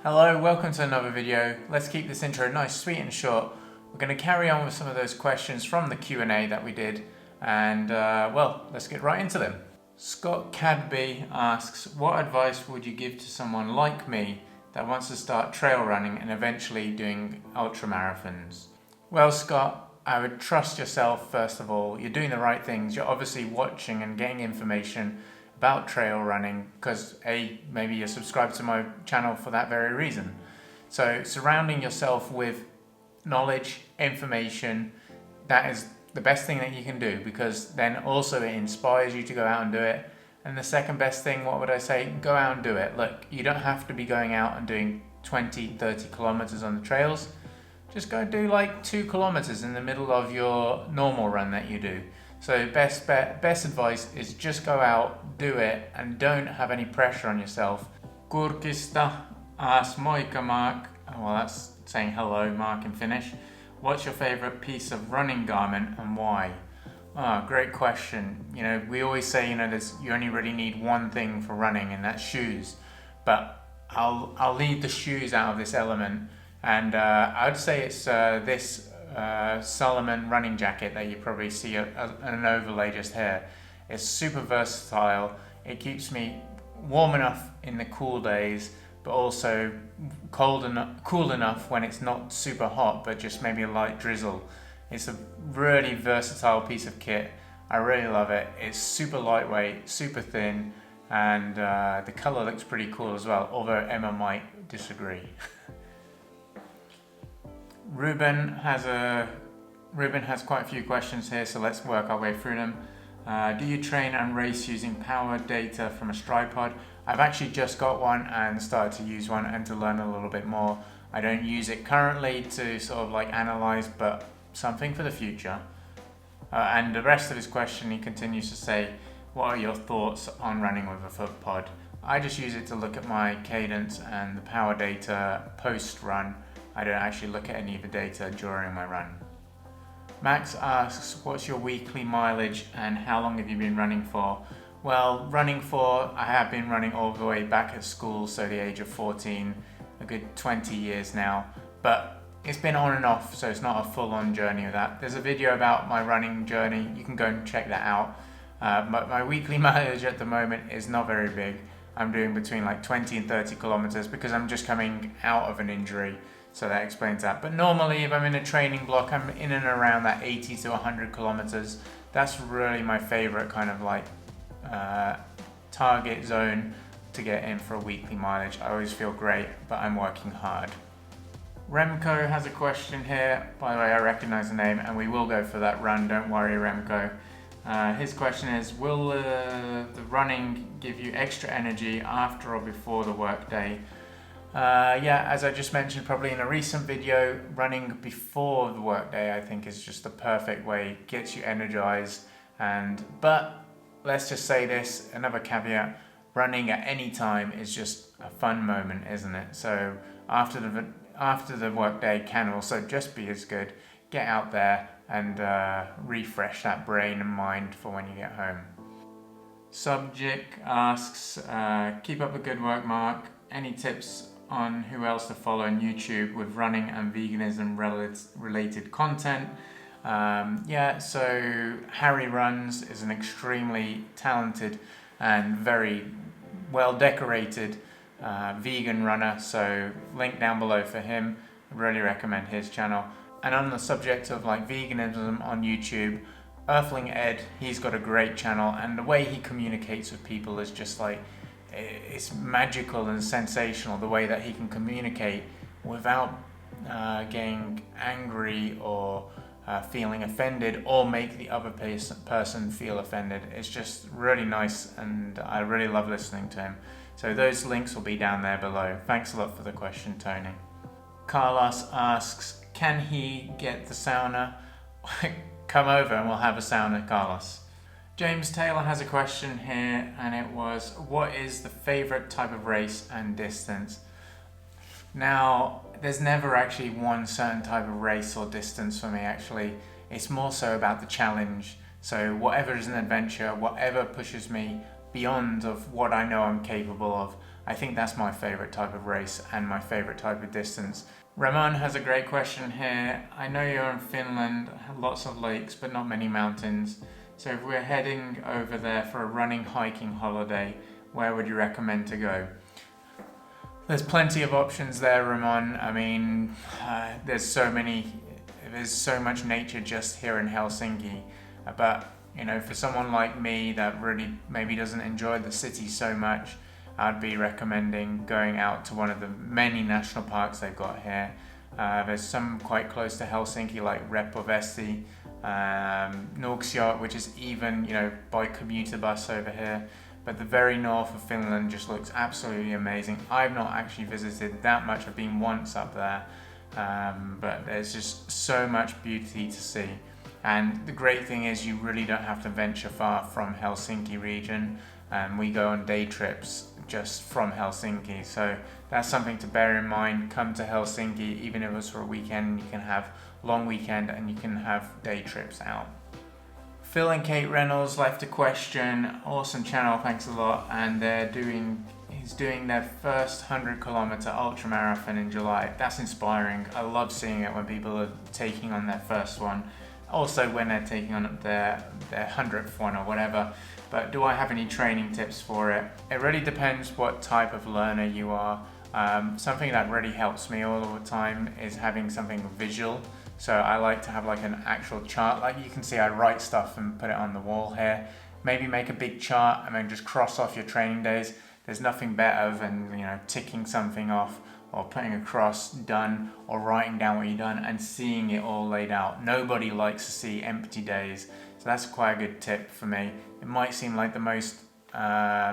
Hello, welcome to another video. Let's keep this intro nice, sweet and short. We're going to carry on with some of those questions from the Q&A that we did and well, let's get right into them. Scott Cadby asks, what advice would you give to someone like me that wants to start trail running and eventually doing ultra marathons? Well, Scott, I would trust yourself first of all. You're doing the right things. You're obviously watching and getting information about trail running because maybe you're subscribed to my channel for that very reason. So surrounding yourself with knowledge, information, that is the best thing that you can do, because then also it inspires you to go out and do it. And the second best thing, what would I say? Go out and do it. Look, you don't have to be going out and doing 20, 30 kilometers on the trails. Just go do like 2 kilometers in the middle of your normal run that you do. So best advice is just go out, do it, and don't have any pressure on yourself. Kurkista asks, Moika Mark, well that's saying hello, Mark in Finnish. What's your favorite piece of running garment and why? Great question. You know, we always say, you know, you only really need one thing for running, and that's shoes. But I'll leave the shoes out of this element, and I'd say it's this Salomon running jacket that you probably see an overlay just here. It's super versatile. It keeps me warm enough in the cool days, but also cool enough when it's not super hot, but just maybe a light drizzle. It's a really versatile piece of kit. I really love it. It's super lightweight, super thin, and the color looks pretty cool as well, although Emma might disagree. Ruben has quite a few questions here, so let's work our way through them. Do you train and race using power data from a Stryd pod? I've actually just got one and started to use one and to learn a little bit more. I don't use it currently to sort of like analyze, but something for the future. And the rest of his question, he continues to say, what are your thoughts on running with a foot pod? I just use it to look at my cadence and the power data post run. I don't actually look at any of the data during my run. Max asks, what's your weekly mileage and how long have you been running for? Well, I have been running all the way back at school, so the age of 14, a good 20 years now. But it's been on and off, so it's not a full-on journey of that. There's a video about my running journey, you can go and check that out. But my weekly mileage at the moment is not very big. I'm doing between like 20 and 30 kilometers because I'm just coming out of an injury. So that explains that. But normally if I'm in a training block, I'm in and around that 80 to 100 kilometers. That's really my favorite kind of like target zone to get in for a weekly mileage. I always feel great, but I'm working hard. Remco has a question here. By the way, I recognize the name and we will go for that run. Don't worry, Remco. His question is, will the running give you extra energy after or before the workday? Yeah, as I just mentioned probably in a recent video, running before the workday I think is just the perfect way, gets you energized. But let's just say this, another caveat, running at any time is just a fun moment, isn't it? So after the workday can also just be as good. Get out there and refresh that brain and mind for when you get home. Subject asks, keep up the good work, Mark. Any tips on who else to follow on YouTube with running and veganism related content? Yeah, so Harry Runs is an extremely talented and very well decorated vegan runner, so link down below for him. I really recommend his channel. And on the subject of like veganism on YouTube, Earthling Ed, he's got a great channel, and the way he communicates with people is just like, it's magical and sensational, the way that he can communicate without getting angry or feeling offended or make the other person feel offended. It's just really nice and I really love listening to him. So those links will be down there below. Thanks a lot for the question, Tony. Carlos asks, can he get the sauna? Come over and we'll have a sauna, Carlos. James Taylor has a question here, and it was, what is the favorite type of race and distance? Now, there's never actually one certain type of race or distance for me actually. It's more so about the challenge. So whatever is an adventure, whatever pushes me beyond of what I know I'm capable of, I think that's my favorite type of race and my favorite type of distance. Ramon has a great question here. I know you're in Finland, lots of lakes, but not many mountains. So if we're heading over there for a running, hiking holiday, where would you recommend to go? There's plenty of options there, Ramon. I mean, there's so much nature just here in Helsinki. But, you know, for someone like me that really maybe doesn't enjoy the city so much, I'd be recommending going out to one of the many national parks they've got here. There's some quite close to Helsinki, like Repovesi, Nuuksio, which is even, you know, by commuter bus over here. But the very north of Finland just looks absolutely amazing. I've not actually visited that much. I've been once up there, but there's just so much beauty to see. And the great thing is you really don't have to venture far from Helsinki region. We go on day trips just from Helsinki, so that's something to bear in mind. Come to Helsinki, even if it's for a weekend, you can have long weekend and you can have day trips out. Phil and Kate Reynolds left a question. Awesome channel, thanks a lot. And he's doing their first 100-kilometer ultra marathon in July. That's inspiring. I love seeing it when people are taking on their first one. Also when they're taking on their 100th one or whatever. But do I have any training tips for it? It really depends what type of learner you are. Something that really helps me all the time is having something visual. So I like to have like an actual chart. Like you can see, I write stuff and put it on the wall here. Maybe make a big chart and then just cross off your training days. There's nothing better than, you know, ticking something off or putting a cross, done, or writing down what you've done and seeing it all laid out. Nobody likes to see empty days. So that's quite a good tip for me. It might seem like the most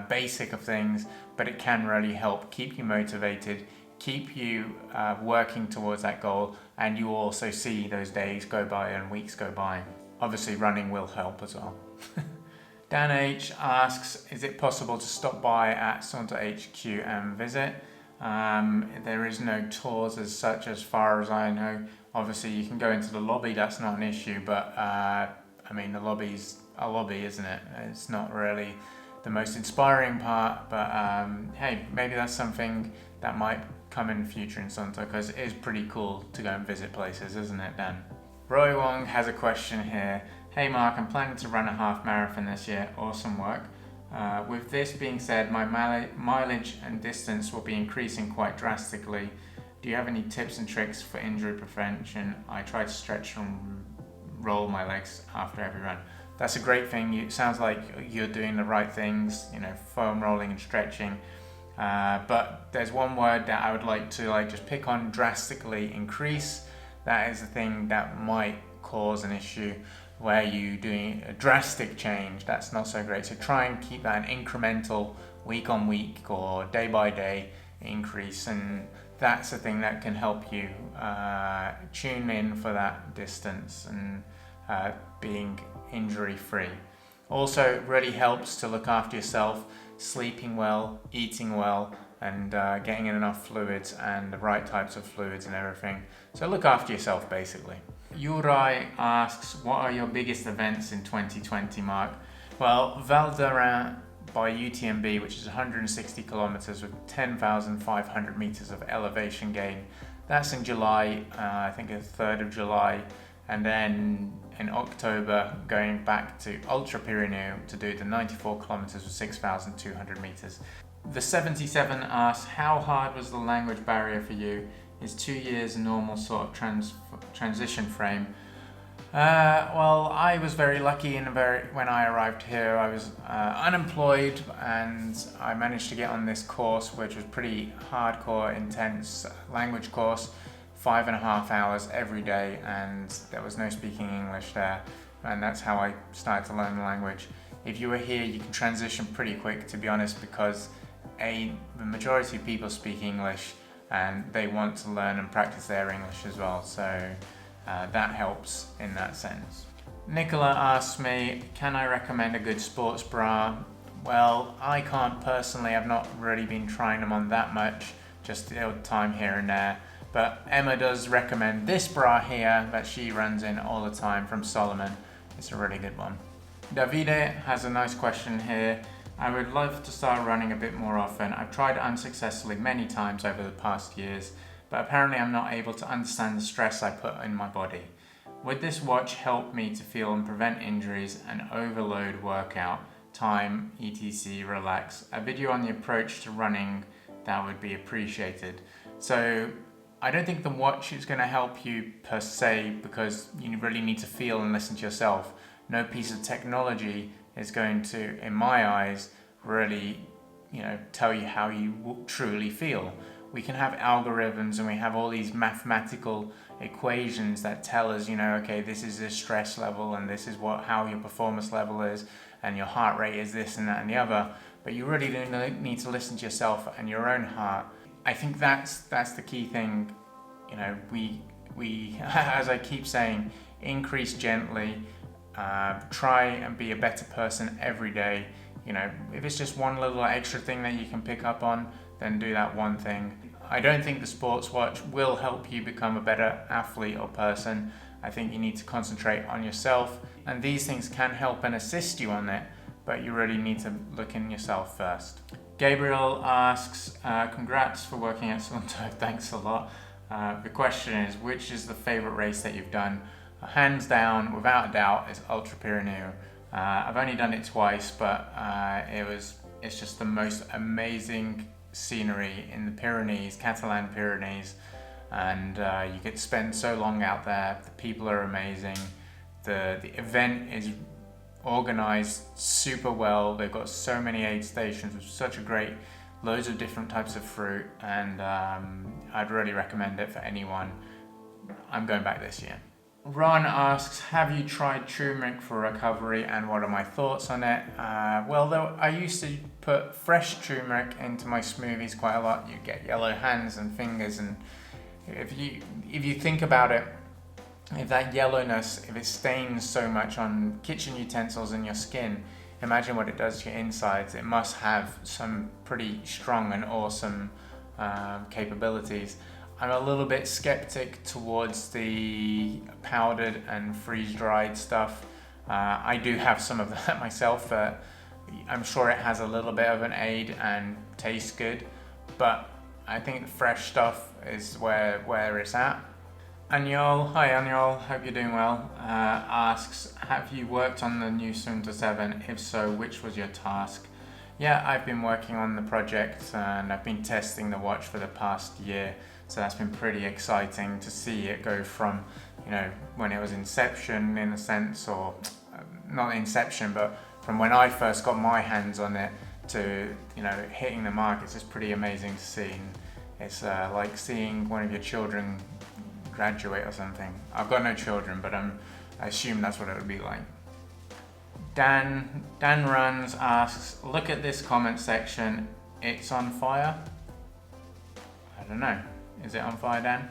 basic of things, but it can really help keep you motivated, keep you working towards that goal, and you also see those days go by and weeks go by. Obviously running will help as well. Dan H asks, is it possible to stop by at Suunto HQ and visit? There is no tours as such as far as I know. Obviously you can go into the lobby, that's not an issue, but I mean the lobby's a lobby, isn't it? It's not really the most inspiring part, but hey, maybe that's something that might come in the future in Suunto, because it is pretty cool to go and visit places, isn't it, Dan? Roy Wong has a question here. Hey Mark, I'm planning to run a half marathon this year. Awesome work. With this being said, my mileage and distance will be increasing quite drastically. Do you have any tips and tricks for injury prevention? I try to stretch and roll my legs after every run. That's a great thing. It sounds like you're doing the right things, you know, foam rolling and stretching. But there's one word that I would like to just pick on: drastically increase. That is the thing that might cause an issue where you're doing a drastic change. That's not so great. So try and keep that an incremental week on week or day by day increase, and that's the thing that can help you tune in for that distance and being injury free. Also, it really helps to look after yourself, sleeping well, eating well, and getting in enough fluids and the right types of fluids and everything. So look after yourself basically. Yuri asks, what are your biggest events in 2020, Mark? Well, Val d'Aran by UTMB, which is 160 kilometers with 10,500 meters of elevation gain. That's in July, I think the 3rd of July. And then in October, going back to Ultra Pirineu to do the 94 kilometers with 6,200 meters. The 77 asks, how hard was the language barrier for you? Is 2 years a normal sort of transition frame? Well, I was very lucky when I arrived here. I was unemployed and I managed to get on this course, which was pretty hardcore, intense language course, 5.5 hours every day, and there was no speaking English there, and that's how I started to learn the language. If you were here, you can transition pretty quick, to be honest, because the majority of people speak English and they want to learn and practice their English as well, so that helps in that sense. Nicola asks me, can I recommend a good sports bra? Well, I can't personally. I've not really been trying them on that much, just the odd time here and there. But Emma does recommend this bra here that she runs in all the time from Salomon. It's a really good one. Davide has a nice question here. I would love to start running a bit more often. I've tried unsuccessfully many times over the past years, but apparently I'm not able to understand the stress I put in my body. Would this watch help me to feel and prevent injuries and overload workout time, etc. relax? A video on the approach to running, that would be appreciated. So I don't think the watch is going to help you per se, because you really need to feel and listen to yourself. No piece of technology is going to, in my eyes, really, tell you how you truly feel. We can have algorithms and we have all these mathematical equations that tell us, okay, this is the stress level and this is how your performance level is and your heart rate is this and that and the other. But you really do need to listen to yourself and your own heart. I think that's the key thing. We as I keep saying, increase gently. Try and be a better person every day. If it's just one little extra thing that you can pick up on, then do that one thing. I don't think the sports watch will help you become a better athlete or person. I think you need to concentrate on yourself, and these things can help and assist you on it, but you really need to look in yourself first. Gabriel asks, congrats for working at Suunto, thanks a lot. The question is, which is the favorite race that you've done? Hands down, without a doubt, is Ultra Pirineu. I've only done it twice, but it's just the most amazing scenery in the Pyrenees, Catalan Pyrenees, and you get to spend so long out there. The people are amazing. The event is organized super well. They've got so many aid stations with such a great, loads of different types of fruit, and I'd really recommend it for anyone. I'm going back this year. Ron asks, have you tried turmeric for recovery and what are my thoughts on it? I used to put fresh turmeric into my smoothies quite a lot. You get yellow hands and fingers, and if you think about it, if that yellowness, if it stains so much on kitchen utensils and your skin, imagine what it does to your insides. It must have some pretty strong and awesome capabilities. I'm a little bit skeptic towards the powdered and freeze-dried stuff. I do have some of that myself. I'm sure it has a little bit of an aid and tastes good, but I think the fresh stuff is where it's at. Anjol, hi Anjol, hope you're doing well, asks, have you worked on the new Suunto 7? If so, which was your task? Yeah, I've been working on the project and I've been testing the watch for the past year. So that's been pretty exciting to see it go from, when it was inception in a sense, or not inception, but from when I first got my hands on it to, hitting the mark. It's just pretty amazing to see. And it's like seeing one of your children graduate or something. I've got no children, but I assume that's what it would be like. Dan Runs asks, look at this comment section, it's on fire? I don't know. Is it on fire, Dan?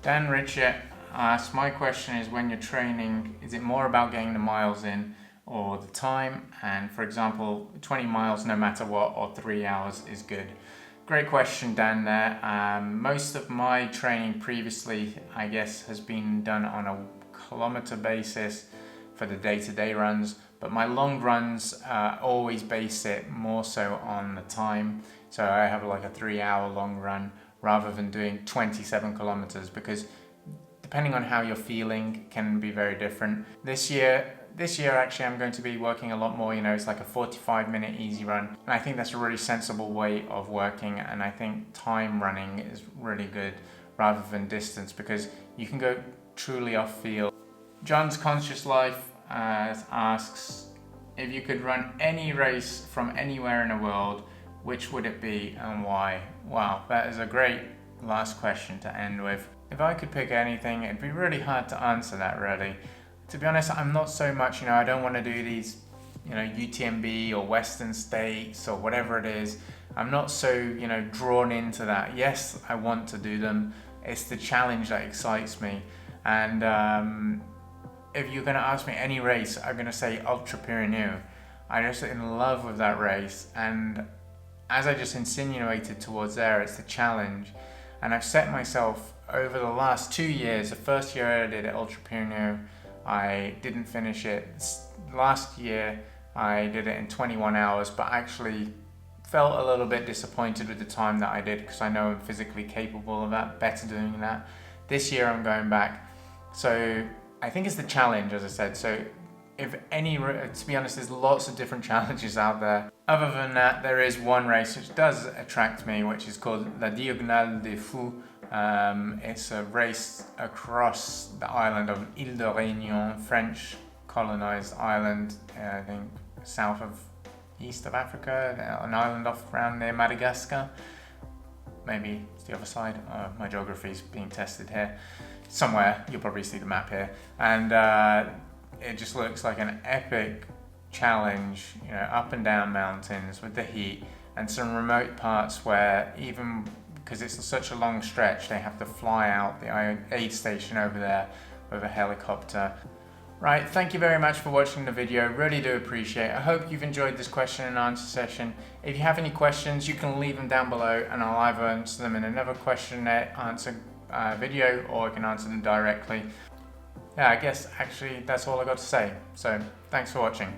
Dan Richard asks, my question is, when you're training, is it more about getting the miles in or the time? And for example, 20 miles no matter what, or 3 hours is good. Great question, Dan, there. Most of my training previously, I guess, has been done on a kilometer basis for the day-to-day runs, but my long runs always base it more so on the time. So I have like a 3 hour long run rather than doing 27 kilometers, because depending on how you're feeling can be very different. This year actually I'm going to be working a lot more, it's like a 45-minute easy run. And I think that's a really sensible way of working, and I think time running is really good rather than distance, because you can go truly off field. John's Conscious Life asks, if you could run any race from anywhere in the world, which would it be and why? Wow, that is a great last question to end with. If I could pick anything, it'd be really hard to answer that, really. To be honest, I'm not so much, I don't want to do these, UTMB or Western States or whatever it is. I'm not so, drawn into that. Yes, I want to do them. It's the challenge that excites me. And if you're going to ask me any race, I'm going to say Ultra Pirineu. I'm just in love with that race, and as I just insinuated towards there, it's the challenge. And I've set myself over the last 2 years, the first year I did Ultra Pirineu, I didn't finish it. Last year I did it in 21 hours, but actually felt a little bit disappointed with the time that I did because I know I'm physically capable of that, better doing that. This year I'm going back. So I think it's the challenge, as I said. So if any, to be honest, there's lots of different challenges out there. Other than that, there is one race which does attract me, which is called La Diagonale des Fous. It's a race across the island of Île de Réunion, French colonized island, I think east of Africa, an island off around near Madagascar. Maybe it's the other side. My geography is being tested here. Somewhere, you'll probably see the map here. And it just looks like an epic challenge, you know, up and down mountains with the heat, and some remote parts where even because it's such a long stretch, they have to fly out the aid station over there with a helicopter. Right, thank you very much for watching the video, really do appreciate it. I hope you've enjoyed this question and answer session. If you have any questions, you can leave them down below and I'll either answer them in another question and answer video, or I can answer them directly. Yeah, I guess actually that's all I got to say. So thanks for watching.